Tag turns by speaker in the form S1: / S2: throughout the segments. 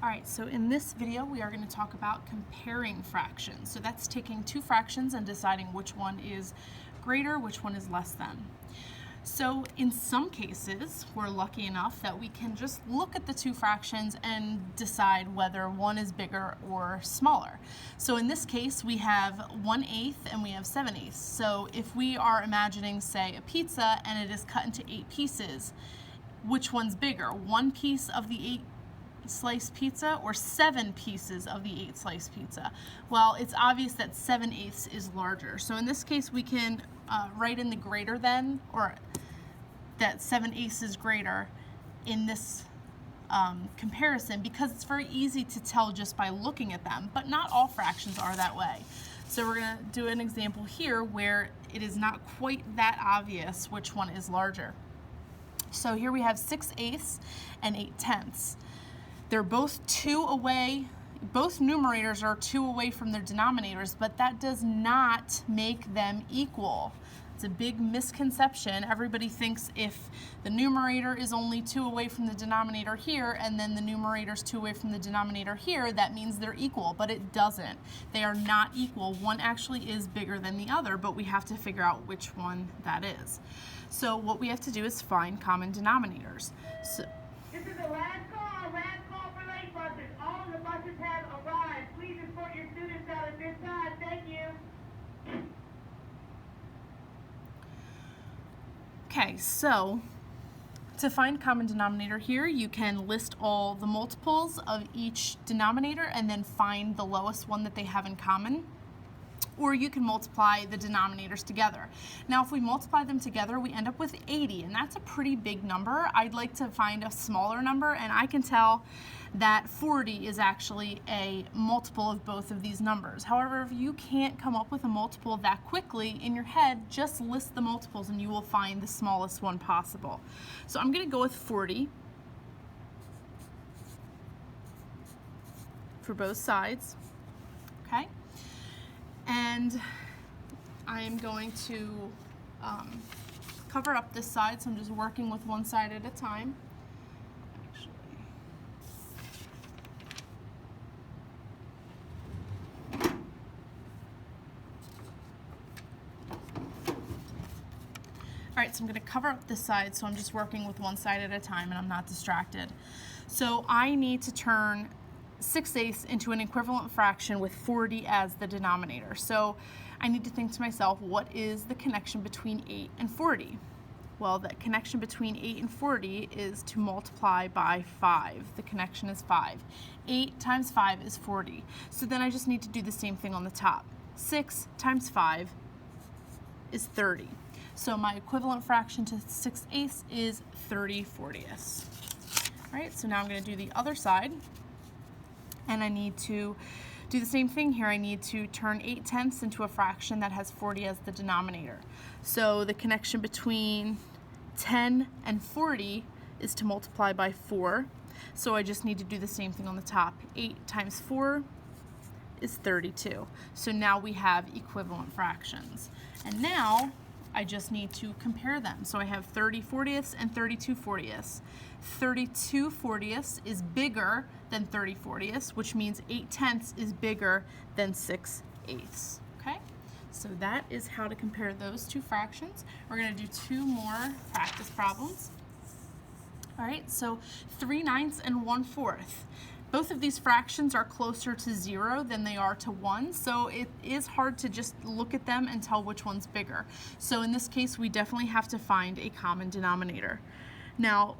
S1: All right, so in this video we are going to talk about comparing fractions. So that's taking two fractions and deciding which one is greater, which one is less than. So in some cases, we're lucky enough that we can just look at the two fractions and decide whether one is bigger or smaller. So in this case, we have 1/8 and we have 7/8. So if we are imagining, say, a pizza and it is cut into 8 pieces, which one's bigger? One piece of the 8 slice pizza or 7 pieces of the 8 slice pizza? Well, it's obvious that 7/8 is larger. So in this case, we can write in the greater than, or that 7/8 is greater in this comparison, because it's very easy to tell just by looking at them, but not all fractions are that way. So we're going to do an example here where it is not quite that obvious which one is larger. So here we have 6/8 and 8/10. They're both 2 away, both numerators are 2 away from their denominators, but that does not make them equal. It's a big misconception. Everybody thinks if the numerator is only 2 away from the denominator here, and then the numerator is 2 away from the denominator here, that means they're equal, but it doesn't. They are not equal. One actually is bigger than the other, but we have to figure out which one that is. So what we have to do is find common denominators. So,
S2: this is the last call for late buses. All of the buses have arrived. Please escort your students out at this time. Thank you.
S1: okay, so to find common denominator here, you can list all the multiples of each denominator and then find the lowest one that they have in common. Or you can multiply the denominators together. Now, if we multiply them together, we end up with 80, and that's a pretty big number. I'd like to find a smaller number, and I can tell that 40 is actually a multiple of both of these numbers. However, if you can't come up with a multiple that quickly in your head, just list the multiples and you will find the smallest one possible. So I'm going to go with 40 for both sides, okay? And I am going to cover up this side, so I'm just working with one side at a time. Actually, all right, so I'm going to cover up this side, so I'm just working with one side at a time and I'm not distracted. So I need to turn 6/8 into an equivalent fraction with 40 as the denominator. So I need to think to myself, what is the connection between 8 and 40? Well, the connection between 8 and 40 is to multiply by 5. The connection is 5. 8 times 5 is 40. So then I just need to do the same thing on the top. 6 times 5 is 30. So my equivalent fraction to 6/8 is 30/40. All right, so now I'm going to do the other side. And I need to do the same thing here. I need to turn 8/10 into a fraction that has 40 as the denominator. So the connection between 10 and 40 is to multiply by 4. So I just need to do the same thing on the top. 8 times 4 is 32. So now we have equivalent fractions. And now I just need to compare them. So I have 30/40 and 32/40. 32/40 is bigger than 30/40, which means 8/10 is bigger than 6/8. Okay? So that is how to compare those two fractions. We're going to do 2 more practice problems. All right, so 3/9 and 1/4. Both of these fractions are closer to 0 than they are to 1, so it is hard to just look at them and tell which one's bigger. So in this case, we definitely have to find a common denominator. Now,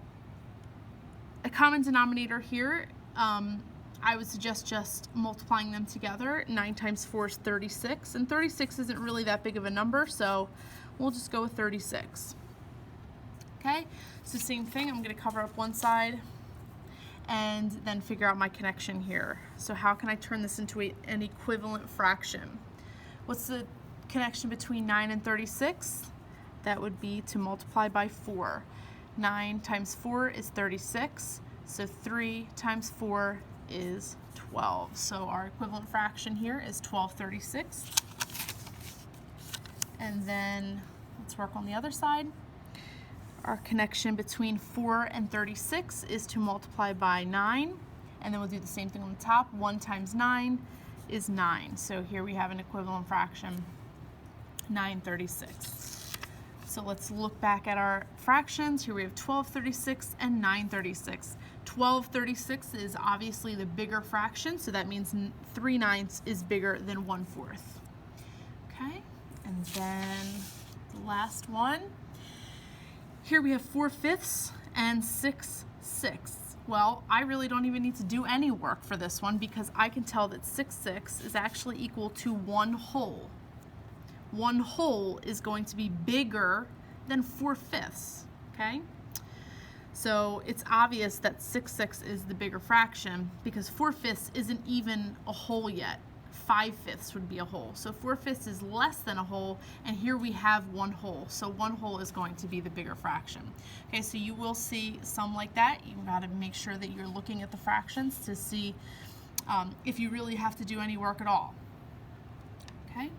S1: a common denominator here, I would suggest just multiplying them together. 9 times 4 is 36, and 36 isn't really that big of a number, so we'll just go with 36. Okay, so same thing, I'm going to cover up one side and then figure out my connection here. So how can I turn this into an equivalent fraction? What's the connection between 9 and 36? That would be to multiply by 4. 9 times 4 is 36, so 3 times 4 is 12. So our equivalent fraction here is 12/36. And then let's work on the other side. Our connection between 4 and 36 is to multiply by 9. And then we'll do the same thing on the top. 1 times 9 is 9. So here we have an equivalent fraction, 9/36. So let's look back at our fractions. Here we have 12/36 and 9/36. 12/36 is obviously the bigger fraction, so that means 3/9 is bigger than 1/4. Okay, and then the last one. Here we have 4/5 and 6/6. Well, I really don't even need to do any work for this one because I can tell that 6/6 is actually equal to 1 whole. 1 whole is going to be bigger than 4/5, okay? So it's obvious that 6/6 is the bigger fraction because 4/5 isn't even a whole yet. 5/5 would be a whole. So 4/5 is less than a whole, and here we have 1 whole. So 1 whole is going to be the bigger fraction. Okay, so you will see some like that. You've got to make sure that you're looking at the fractions to see if you really have to do any work at all. Okay.